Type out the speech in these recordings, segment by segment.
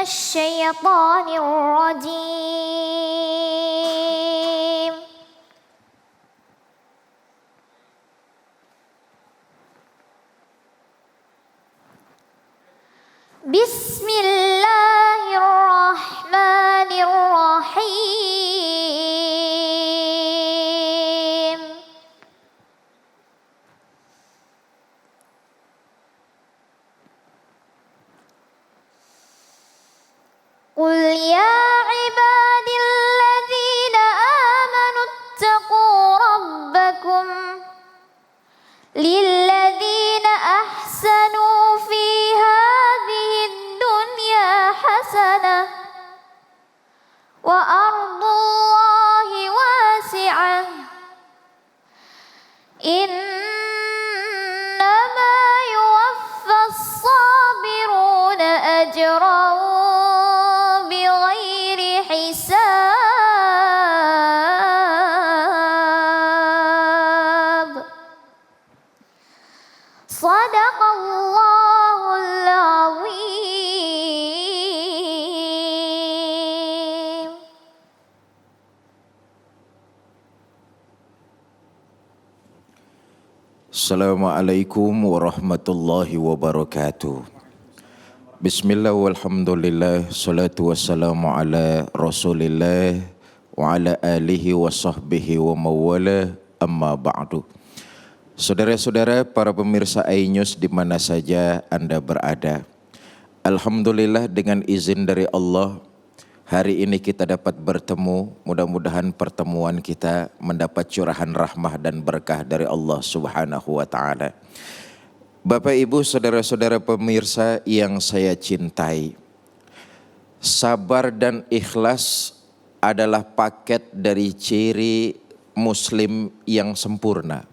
الشيطان الرجيم. بسم الله الرحمن الرحيم. قل يا عبادي الذين آمنوا اتقوا ربكم للذين أحسنوا في هذه الدنيا حسنة وأرض الله واسعة إنما يوفى الصابرون أجرهم بغير حساب. صدق الله العظيم. Assalamualaikum warahmatullahi wabarakatuh. Bismillah walhamdulillah, salatu wassalamu ala rasulillah wa ala alihi wa sahbihi wa mawala, amma ba'du. Saudara-saudara para pemirsa iNews di mana saja Anda berada, alhamdulillah dengan izin dari Allah, hari ini kita dapat bertemu. Mudah-mudahan pertemuan kita mendapat curahan rahmah dan berkah dari Allah Subhanahu wa taala. Bapak Ibu, saudara-saudara pemirsa yang saya cintai, sabar dan ikhlas adalah paket dari ciri muslim yang sempurna.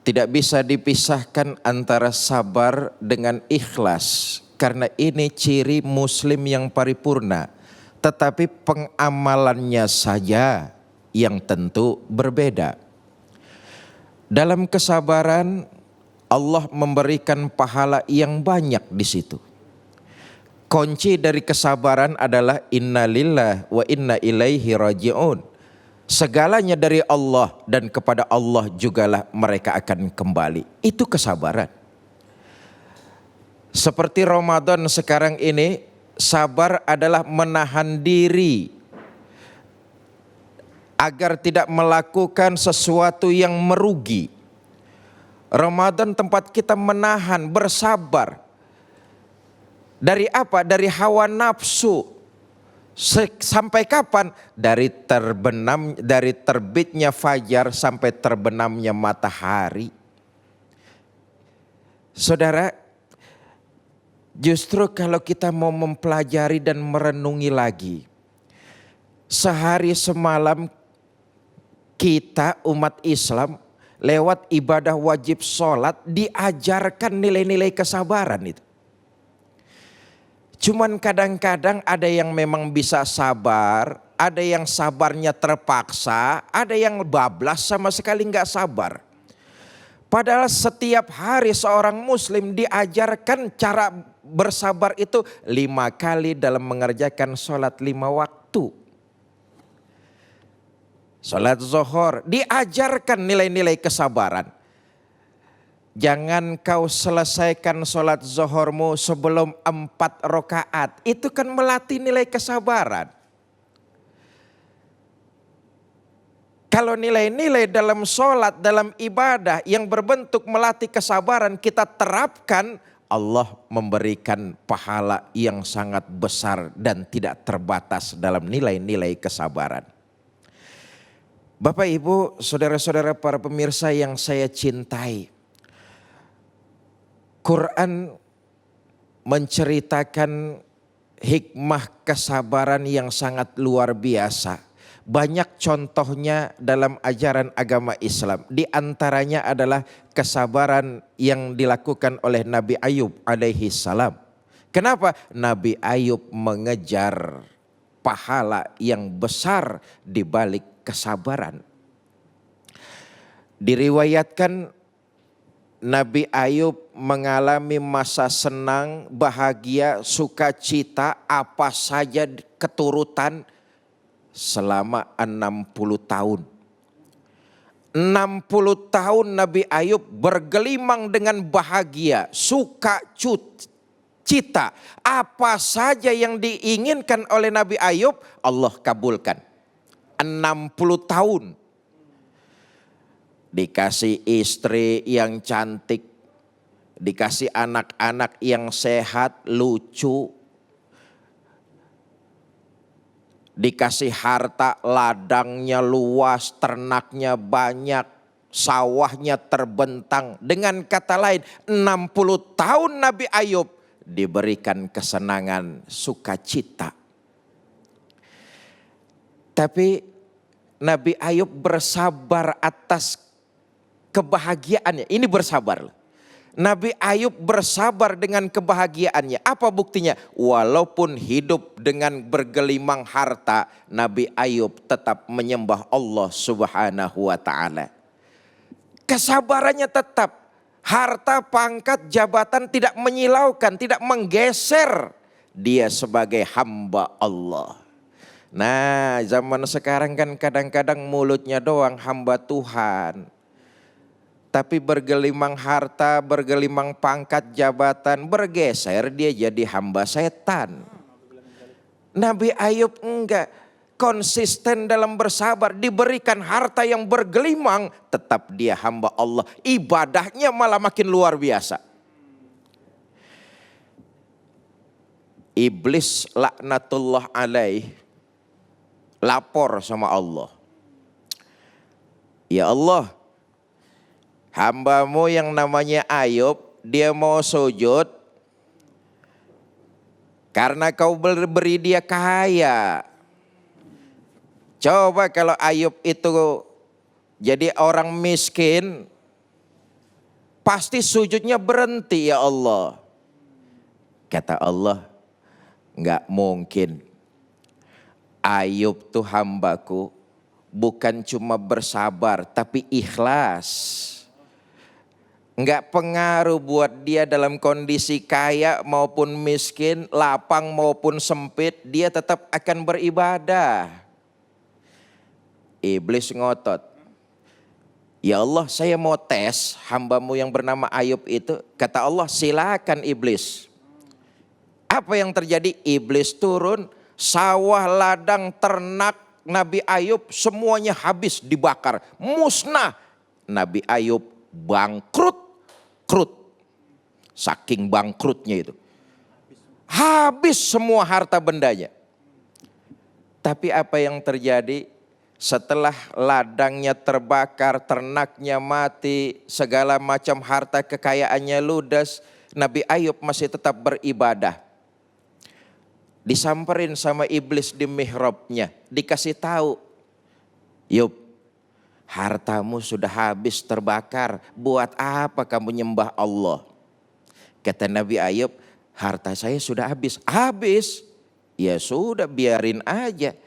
Tidak bisa dipisahkan antara sabar dengan ikhlas, karena ini ciri muslim yang paripurna. Tetapi pengamalannya saja yang tentu berbeda. Dalam kesabaran Allah memberikan pahala yang banyak di situ. Kunci dari kesabaran adalah innalillah wa inna ilaihi raji'un. Segalanya dari Allah dan kepada Allah jugalah mereka akan kembali. Itu kesabaran. Seperti Ramadan sekarang ini, sabar adalah menahan diri agar tidak melakukan sesuatu yang merugi. Ramadan tempat kita menahan, bersabar. Dari apa? Dari hawa nafsu. Sampai kapan? Dari terbitnya fajar sampai terbenamnya matahari. Saudara, justru kalau kita mau mempelajari dan merenungi lagi, sehari semalam kita umat Islam lewat ibadah wajib sholat diajarkan nilai-nilai kesabaran itu. Cuman kadang-kadang ada yang memang bisa sabar, ada yang sabarnya terpaksa, ada yang bablas sama sekali nggak sabar. Padahal setiap hari seorang muslim diajarkan cara bersabar itu 5 kali dalam mengerjakan sholat 5 waktu. Sholat zuhur diajarkan nilai-nilai kesabaran. Jangan kau selesaikan sholat zuhurmu sebelum 4 rakaat. Itu kan melatih nilai kesabaran. Kalau nilai-nilai dalam sholat, dalam ibadah yang berbentuk melatih kesabaran kita terapkan, Allah memberikan pahala yang sangat besar dan tidak terbatas dalam nilai-nilai kesabaran. Bapak Ibu, saudara-saudara para pemirsa yang saya cintai, Quran menceritakan hikmah kesabaran yang sangat luar biasa. Banyak contohnya dalam ajaran agama Islam. Di antaranya adalah kesabaran yang dilakukan oleh Nabi Ayub alaihi salam. Kenapa? Nabi Ayub mengejar pahala yang besar di balik kesabaran. Diriwayatkan Nabi Ayub mengalami masa senang, bahagia, sukacita, apa saja keturutan selama 60 tahun. 60 tahun Nabi Ayub bergelimang dengan bahagia, sukacita. Apa saja yang diinginkan oleh Nabi Ayub, Allah kabulkan. 60 tahun. Dikasih istri yang cantik, dikasih anak-anak yang sehat, lucu, dikasih harta, ladangnya luas, ternaknya banyak, sawahnya terbentang. Dengan kata lain, 60 tahun Nabi Ayub diberikan kesenangan, sukacita. Tapi Nabi Ayub bersabar atas kebahagiaannya. Ini bersabar. Nabi Ayub bersabar dengan kebahagiaannya. Apa buktinya? Walaupun hidup dengan bergelimang harta, Nabi Ayub tetap menyembah Allah Subhanahu wa ta'ala. Kesabarannya tetap. Harta, pangkat, jabatan tidak menyilaukan, tidak menggeser dia sebagai hamba Allah. Nah, zaman sekarang kan kadang-kadang mulutnya doang hamba Tuhan. Tapi bergelimang harta, bergelimang pangkat, jabatan, bergeser dia jadi hamba setan. Nabi Ayub enggak, konsisten dalam bersabar, diberikan harta yang bergelimang, tetap dia hamba Allah. Ibadahnya malah makin luar biasa. Iblis laknatullah alaih lapor sama Allah. Ya Allah, hambamu yang namanya Ayub, dia mau sujud karena kau beri dia kaya. Coba kalau Ayub itu jadi orang miskin, pasti sujudnya berhenti ya Allah. Kata Allah, enggak mungkin. Ayub tuh hambaku, bukan cuma bersabar tapi ikhlas. Enggak pengaruh buat dia dalam kondisi kaya maupun miskin, lapang maupun sempit, dia tetap akan beribadah. Iblis ngotot. Ya Allah, saya mau tes hambamu yang bernama Ayub itu. Kata Allah, silakan iblis. Apa yang terjadi? Iblis turun, sawah, ladang, ternak Nabi Ayub semuanya habis dibakar, musnah. Nabi Ayub bangkrut. Saking bangkrutnya itu. Habis semua harta bendanya. Tapi apa yang terjadi? Setelah ladangnya terbakar, ternaknya mati, segala macam harta kekayaannya ludes, Nabi Ayub masih tetap beribadah. Disamperin sama iblis di mihrabnya, dikasih tahu, Yub, hartamu sudah habis terbakar, buat apa kamu nyembah Allah? Kata Nabi Ayub, harta saya sudah habis. Habis? Ya sudah, biarin aja.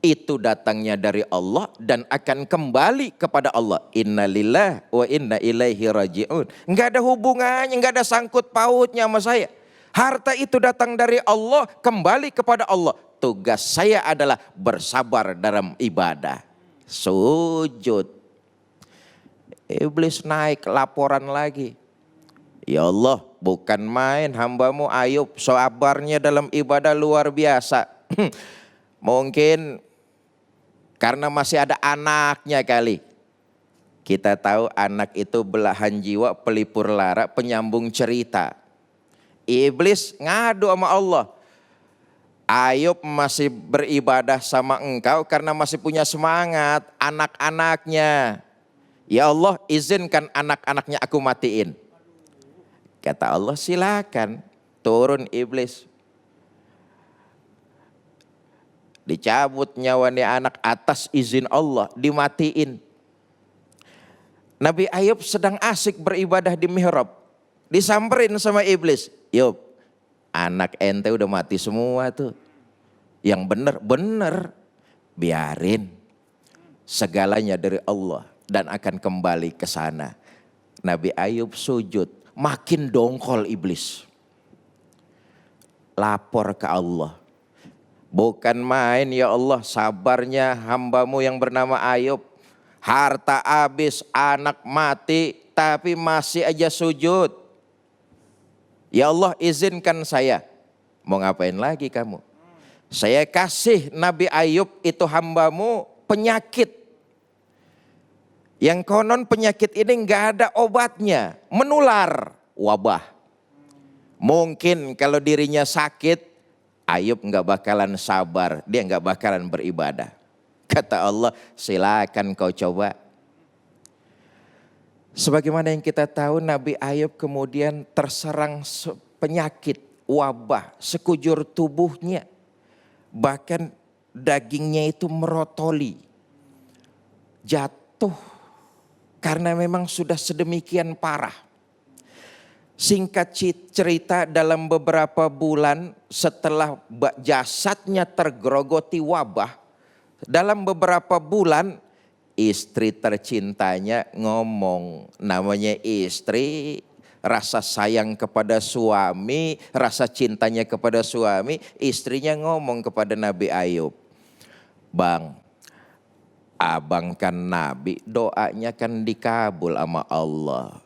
Itu datangnya dari Allah dan akan kembali kepada Allah. Innalillahi wa inna ilaihi raji'un. Enggak ada hubungannya, enggak ada sangkut pautnya sama saya. Harta itu datang dari Allah, kembali kepada Allah. Tugas saya adalah bersabar dalam ibadah. Sujud. Iblis naik laporan lagi. Ya Allah, bukan main hambamu Ayub, sabarnya dalam ibadah luar biasa. Mungkin karena masih ada anaknya kali. Kita tahu anak itu belahan jiwa, pelipur lara, penyambung cerita. Iblis ngadu sama Allah. Ayub masih beribadah sama engkau karena masih punya semangat anak-anaknya. Ya Allah, izinkan anak-anaknya aku matiin. Kata Allah, silakan. Turun iblis. Dicabut nyawanya anak atas izin Allah, dimatiin. Nabi Ayub sedang asik beribadah di mihrab. Disamperin sama iblis. Yub, anak ente udah mati semua tuh. Yang bener, biarin. Segalanya dari Allah dan akan kembali ke sana. Nabi Ayub sujud, makin dongkol iblis. Lapor ke Allah. Bukan main ya Allah, sabarnya hambamu yang bernama Ayub. Harta habis, anak mati, tapi masih aja sujud. Ya Allah izinkan saya. Mau ngapain lagi kamu? Saya kasih Nabi Ayub itu hambamu penyakit. Yang konon penyakit ini nggak ada obatnya, menular, wabah. Mungkin kalau dirinya sakit, Ayub nggak bakalan sabar, dia nggak bakalan beribadah. Kata Allah, silakan kau coba. Sebagaimana yang kita tahu, Nabi Ayub kemudian terserang penyakit, wabah, sekujur tubuhnya. Bahkan dagingnya itu merotoli, jatuh karena memang sudah sedemikian parah. Singkat cerita, dalam beberapa bulan setelah jasadnya tergerogoti wabah, dalam beberapa bulan istri tercintanya ngomong, namanya istri, rasa sayang kepada suami, rasa cintanya kepada suami, istrinya ngomong kepada Nabi Ayub, Bang, abang kan Nabi, doanya kan dikabul sama Allah.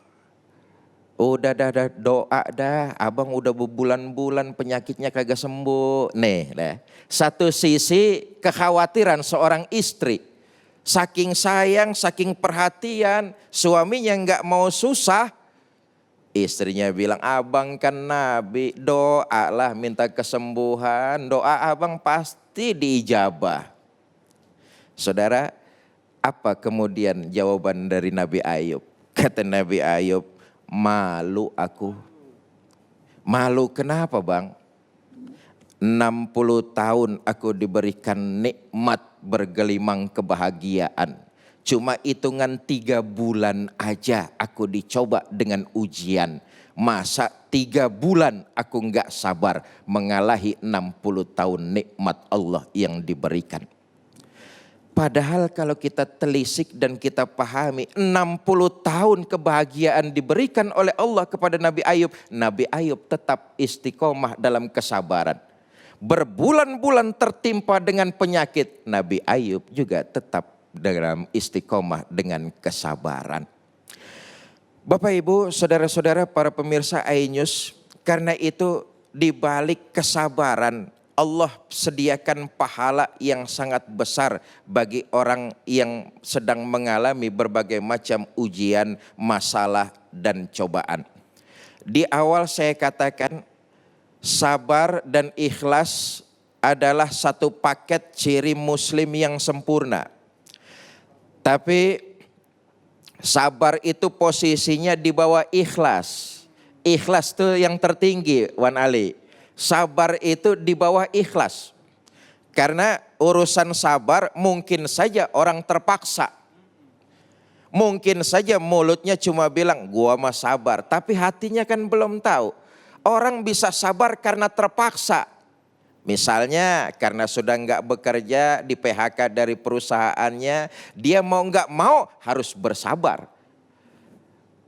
Udah doa dah, abang udah berbulan-bulan penyakitnya kagak sembuh. Nih, satu sisi kekhawatiran seorang istri. Saking sayang, saking perhatian, suaminya nggak mau susah. Istrinya bilang, abang kan Nabi, doa lah minta kesembuhan. Doa abang pasti diijabah. Saudara, apa kemudian jawaban dari Nabi Ayub? Kata Nabi Ayub, malu aku. Malu kenapa bang? 60 tahun aku diberikan nikmat bergelimang kebahagiaan. Cuma hitungan 3 bulan aja aku dicoba dengan ujian. Masa 3 bulan aku gak sabar mengalahi 60 tahun nikmat Allah yang diberikan. Padahal kalau kita telisik dan kita pahami 60 tahun kebahagiaan diberikan oleh Allah kepada Nabi Ayub. Nabi Ayub tetap istiqomah dalam kesabaran. Berbulan-bulan tertimpa dengan penyakit. Nabi Ayub juga tetap dalam istiqomah dengan kesabaran. Bapak Ibu, saudara-saudara para pemirsa iNews. Karena itu di balik kesabaran Allah sediakan pahala yang sangat besar bagi orang yang sedang mengalami berbagai macam ujian, masalah, dan cobaan. Di awal saya katakan sabar dan ikhlas adalah satu paket ciri muslim yang sempurna. Tapi sabar itu posisinya di bawah ikhlas. Ikhlas itu yang tertinggi, Wan Ali. Sabar itu di bawah ikhlas. Karena urusan sabar mungkin saja orang terpaksa. Mungkin saja mulutnya cuma bilang gua mah sabar. Tapi hatinya kan belum tahu. Orang bisa sabar karena terpaksa. Misalnya karena sudah nggak bekerja di PHK dari perusahaannya. Dia mau nggak mau harus bersabar.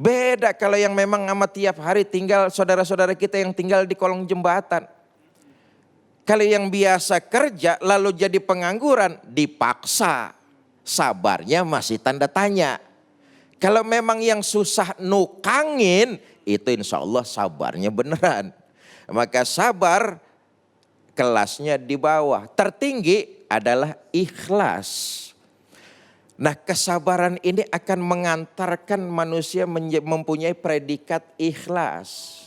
Beda kalau yang memang amat tiap hari tinggal saudara-saudara kita yang tinggal di kolong jembatan. Kalau yang biasa kerja lalu jadi pengangguran dipaksa. Sabarnya masih tanda tanya. Kalau memang yang susah nukangin itu insya Allah sabarnya beneran. Maka sabar kelasnya di bawah. Tertinggi adalah ikhlas. Nah kesabaran ini akan mengantarkan manusia mempunyai predikat ikhlas.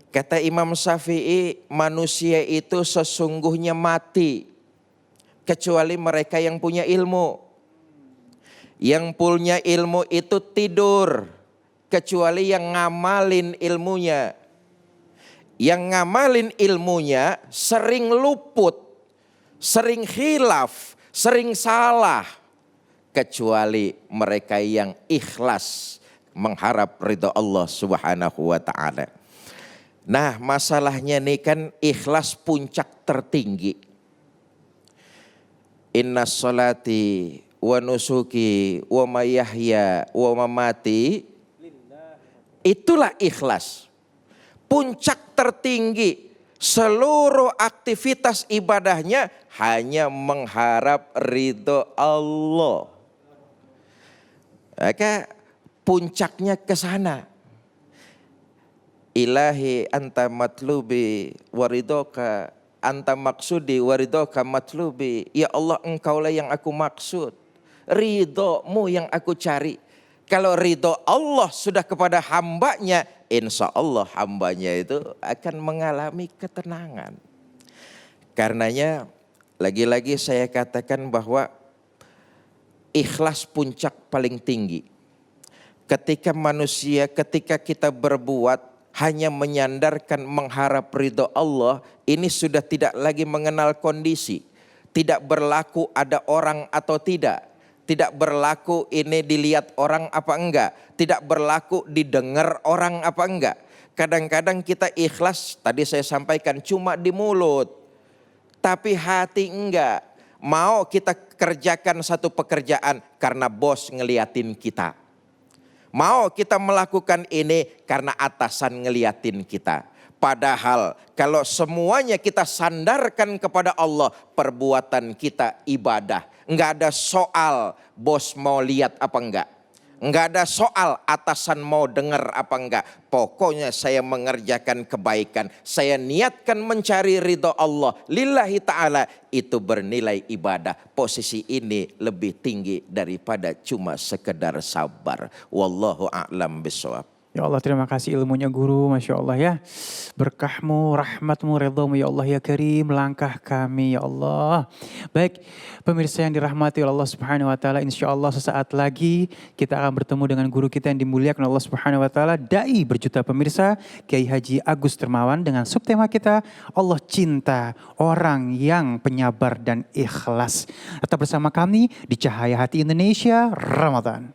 Kata Imam Syafi'i, manusia itu sesungguhnya mati. Kecuali mereka yang punya ilmu. Yang punya ilmu itu tidur. Kecuali yang ngamalin ilmunya. Yang ngamalin ilmunya sering luput. Sering khilaf. Sering salah. Kecuali mereka yang ikhlas mengharap ridha Allah Subhanahu wa ta'ala. Nah masalahnya nih kan ikhlas puncak tertinggi. Inna sholati wa nusuki wa mayahya wa mamati Itulah ikhlas. Puncak tertinggi seluruh aktivitas ibadahnya hanya mengharap ridho Allah. Maka puncaknya ke sana. Ilahi anta matlubi waridoka, anta maksudi waridoka matlubi. Ya Allah, engkaulah yang aku maksud, ridhomu yang aku cari. Kalau ridho Allah sudah kepada hambanya, insya Allah hambanya itu akan mengalami ketenangan. Karenanya lagi-lagi saya katakan bahwa ikhlas puncak paling tinggi. Ketika kita berbuat hanya menyandarkan mengharap ridho Allah, ini sudah tidak lagi mengenal kondisi. Tidak berlaku ada orang atau tidak. Tidak berlaku ini dilihat orang apa enggak. Tidak berlaku didengar orang apa enggak. Kadang-kadang kita ikhlas, tadi saya sampaikan, cuma di mulut. Tapi hati enggak. Mau kita kerjakan satu pekerjaan karena bos ngeliatin kita. Mau kita melakukan ini karena atasan ngeliatin kita. Padahal kalau semuanya kita sandarkan kepada Allah, perbuatan kita ibadah. Enggak ada soal bos mau lihat apa enggak. Enggak ada soal atasan mau dengar apa enggak. Pokoknya saya mengerjakan kebaikan. Saya niatkan mencari ridho Allah. Lillahi ta'ala, itu bernilai ibadah. Posisi ini lebih tinggi daripada cuma sekedar sabar. Wallahu a'lam bishawab. Ya Allah, terima kasih ilmunya guru, Masya Allah ya. Berkahmu, rahmatmu, ridhamu ya Allah ya Karim, langkah kami ya Allah. Baik, pemirsa yang dirahmati oleh Allah Subhanahu Wa Taala, insya Allah sesaat lagi kita akan bertemu dengan guru kita yang dimuliakan Allah Subhanahu Wa Taala, dai berjuta pemirsa, Kiai Haji Agus Dermawan, dengan subtema kita, Allah cinta orang yang penyabar dan ikhlas. Tetap bersama kami di Cahaya Hati Indonesia Ramadan.